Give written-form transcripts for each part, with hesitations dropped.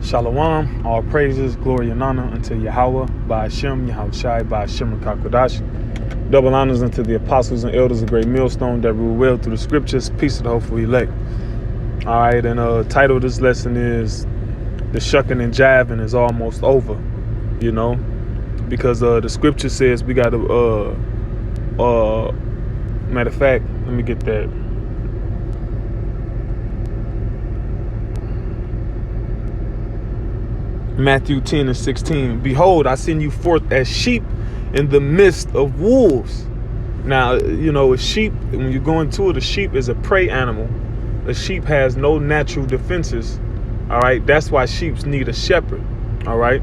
Shalom, all praises, glory, and honor unto Yahweh, by Hashem, Yahushai, by Hashem, and Kakodash. Double honors unto the apostles and elders of Great Millstone that rule well through the scriptures. Peace to the hopeful elect. All right, and the title of this lesson is The Shucking and Jiving is Almost Over, you know, because the scripture says we got to, matter of fact, let me get that. Matthew 10 and 16. Behold, I send you forth as sheep in the midst of wolves. Now, you know, a sheep, when you go into it, a sheep is a prey animal. A sheep has no natural defenses. All right. That's why sheep need a shepherd. All right.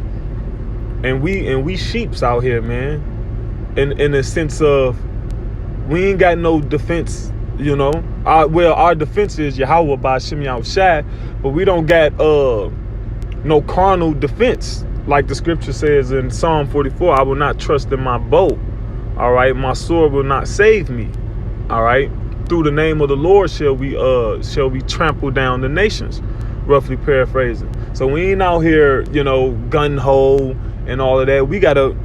And we sheeps out here, man. In a sense of we ain't got no defense, you know. Our defense is Yahweh by Hashem Yahushai, but we don't got no carnal defense. Like the scripture says in Psalm 44, I will not trust in my bow. All right. My sword will not save me. All right. Through the name of the Lord shall we trample down the nations, roughly paraphrasing. So we ain't out here, you know, gun-ho and all of that. We got to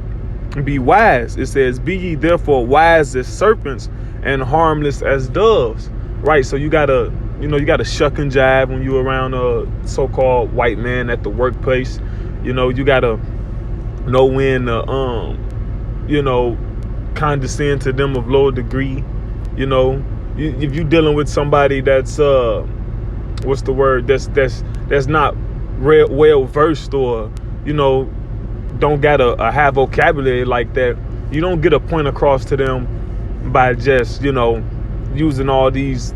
be wise. It says, be ye therefore wise as serpents and harmless as doves. Right. So you got to, you know, you got to shuck and jive when you're around a so-called white man at the workplace. You know, you got to know when to, you know, condescend to them of lower degree. You know, if you're dealing with somebody that's, what's the word? That's not well versed, or, you know, don't got a high vocabulary like that, you don't get a point across to them by just, you know, using all these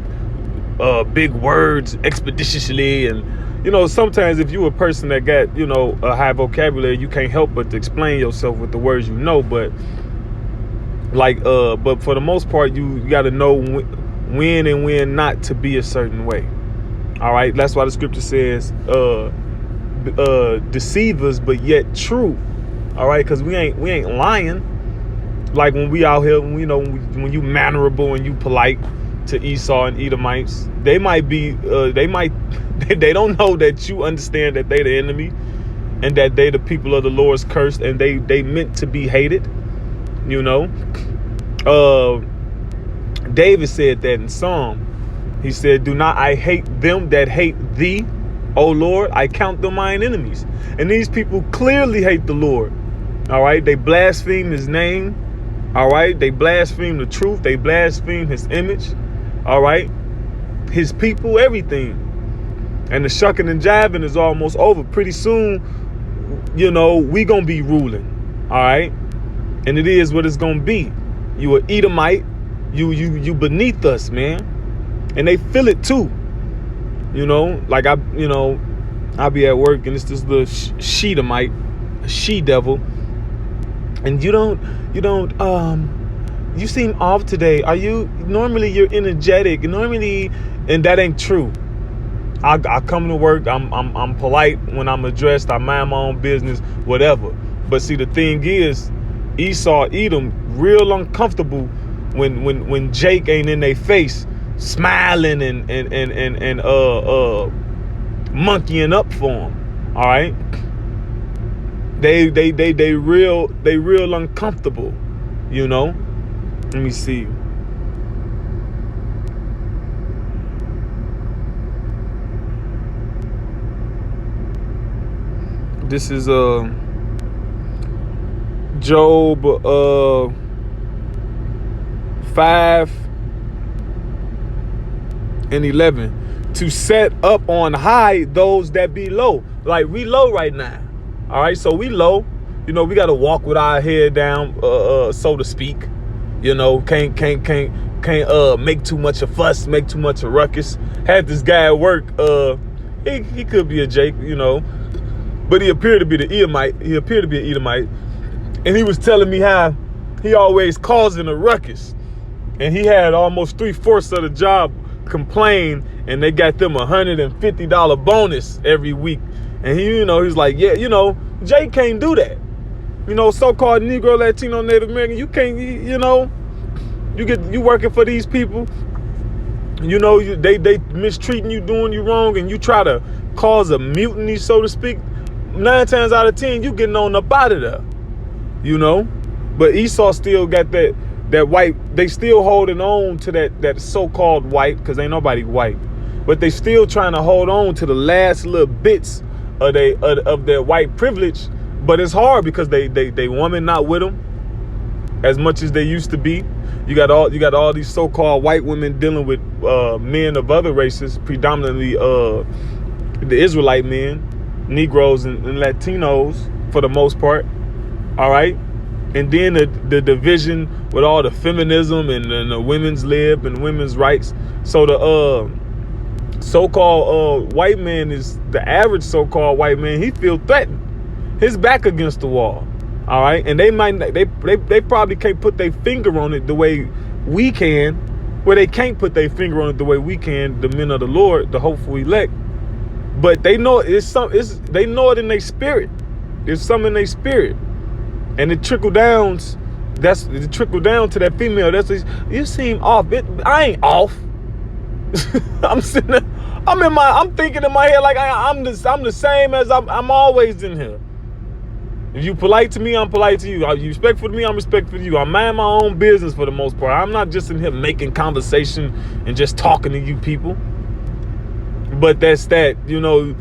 big words expeditiously. And, you know, sometimes if you a person that got, you know, a high vocabulary, you can't help but to explain yourself with the words you know. But like, but for the most part, you got to know when and when not to be a certain way. All right. That's why the scripture says deceivers, but yet true. All right. Because we ain't lying. Like when we out here, you know, when you mannerable and you polite to Esau and Edomites, they might be, they don't know that you understand that they the enemy and that they the people of the Lord's cursed and they meant to be hated. You know, David said that in Psalm. He said, do not I hate them that hate thee, O Lord, I count them mine enemies. And these people clearly hate the Lord. All right. They blaspheme his name. All right. They blaspheme the truth. They blaspheme his image. All right. His people, everything. And the shucking and jiving is almost over. Pretty soon, you know, we going to be ruling. All right. And it is what it's going to be. You an Edomite. You beneath us, man. And they feel it too. You know, like I'll be at work and it's this little Sheedomite, a she-devil. And you seem off today. Normally you're energetic. Normally, and that ain't true. I come to work, I'm polite when I'm addressed, I mind my own business, whatever. But see, the thing is, Esau, Edom, real uncomfortable when Jake ain't in their face, smiling and monkeying up for him. All right. They real uncomfortable, you know. Let me see. This is Job 5:11. To set up on high those that be low. Like we low right now. All right, so we low. You know, we got to walk with our head down, so to speak. You know, can't make too much of fuss, make too much of ruckus. Had this guy at work, he could be a Jake, you know, but he appeared to be the Edomite. He appeared to be an Edomite, and he was telling me how he always causing a ruckus, and he had almost 3/4 of the job complain, and they got them $150 bonus every week. And he, you know, he's like, yeah, you know, Jay can't do that. You know, so-called Negro, Latino, Native American, you can't, you know, you working for these people, you know, they mistreating you, doing you wrong, and you try to cause a mutiny, so to speak. 9 times out of 10, you getting on up out of there, you know. But Esau still got that white. They still holding on to that so-called white, because ain't nobody white. But they still trying to hold on to the last little bits of their white privilege. But it's hard because they women not with them as much as they used to be. You got all these so-called white women dealing with men of other races, predominantly the Israelite men, Negroes and Latinos for the most part. All right. And then the division with all the feminism and the women's lib and women's rights. So the so-called white man is the average so-called white man. He feel threatened. His back against the wall. All right. And they probably can't put their finger on it the way we can. Well, they can't put their finger on it the way we can, the men of the Lord, the hopeful elect. But they know they know it in their spirit. There's something in their spirit. And it trickle down. That's it trickle down to that female. You seem off. I ain't off. I'm sitting there, I'm thinking in my head like I'm the same as I'm always in here. If you polite to me, I'm polite to you. You respectful to me, I'm respectful to you. I mind my own business for the most part. I'm not just in here making conversation and just talking to you people. But that's that, you know.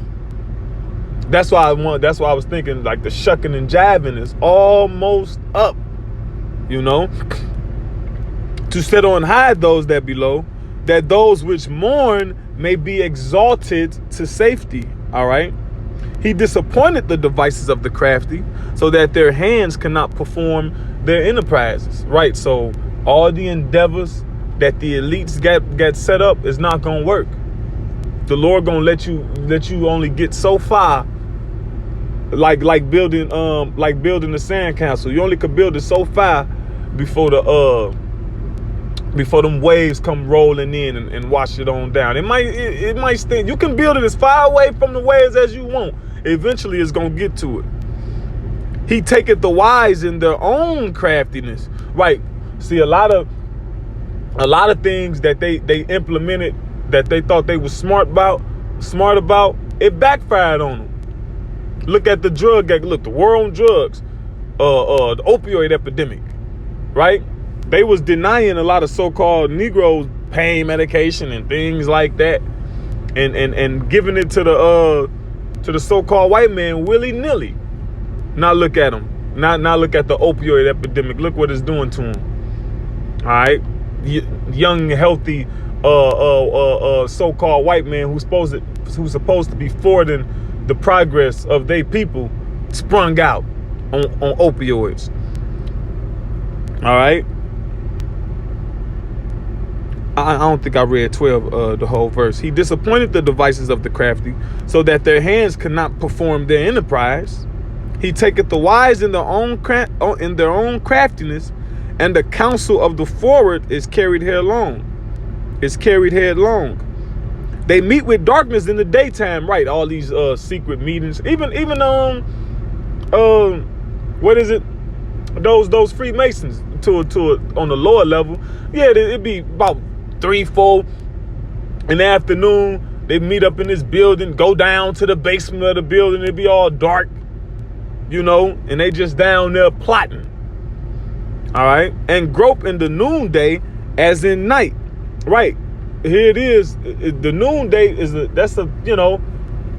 That's why I was thinking like the shucking and jiving is almost up, you know. To set on high those that below, that those which mourn may be exalted to safety. All right. He disappointed the devices of the crafty, so that their hands cannot perform their enterprises. Right. So all the endeavors that the elites get set up is not gonna work. The Lord gonna let you only get so far. Like building the sandcastle. You only could build it so far before them waves come rolling in and wash it on down. It might stand. You can build it as far away from the waves as you want. Eventually it's gonna get to it. He taketh the wise in their own craftiness. Right. See, a lot of things that they implemented that they thought they were smart about, it backfired on them. Look at the drug, look, the war on drugs, the opioid epidemic, right? They was denying a lot of so-called Negroes pain medication and things like that, and giving it to the so-called white man willy-nilly. Now look at him. Now look at the opioid epidemic. Look what it's doing to him. All right, young, healthy, so-called white man who's supposed to be forwarding the progress of their people sprung out on opioids. All right. I don't think I read 12, the whole verse. He disappointed the devices of the crafty, so that their hands could not perform their enterprise. He taketh the wise in their own craftiness, and the counsel of the forward is carried headlong. They meet with darkness in the daytime, right? All these secret meetings, even what is it? Those Freemasons to on the lower level. Yeah, it'd be about 3-4 in the afternoon. They meet up in this building, go down to the basement of the building. It'd be all dark, you know, and they just down there plotting. All right, and grope in the noonday as in night, right? Here it is. The noonday is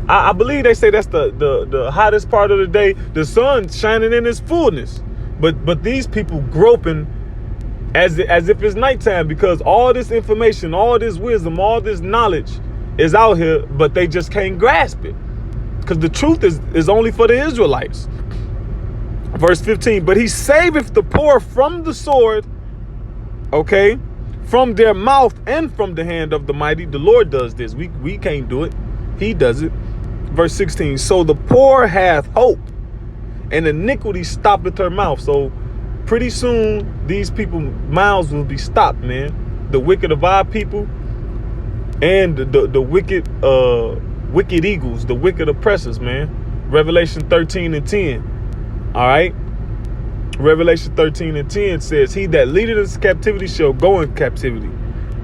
I believe they say that's the hottest part of the day. The sun shining in its fullness, but these people groping as if it's nighttime, because all this information, all this wisdom, all this knowledge is out here, but they just can't grasp it, because the truth is only for the Israelites. Verse 15. But he saveth the poor from the sword. Okay. From their mouth and from the hand of the mighty. The Lord does this. We can't do it. He does it. Verse 16. So the poor hath hope, and iniquity stoppeth her mouth. So pretty soon these people's mouths will be stopped, man. The wicked of our people and the wicked eagles, the wicked oppressors, man. Revelation 13:10. All right. Revelation 13:10 says, he that leadeth into captivity shall go in captivity.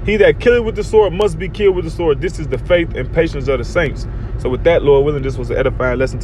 He that killeth with the sword must be killed with the sword. This is the faith and patience of the saints. So with that, Lord willing, this was an edifying lesson.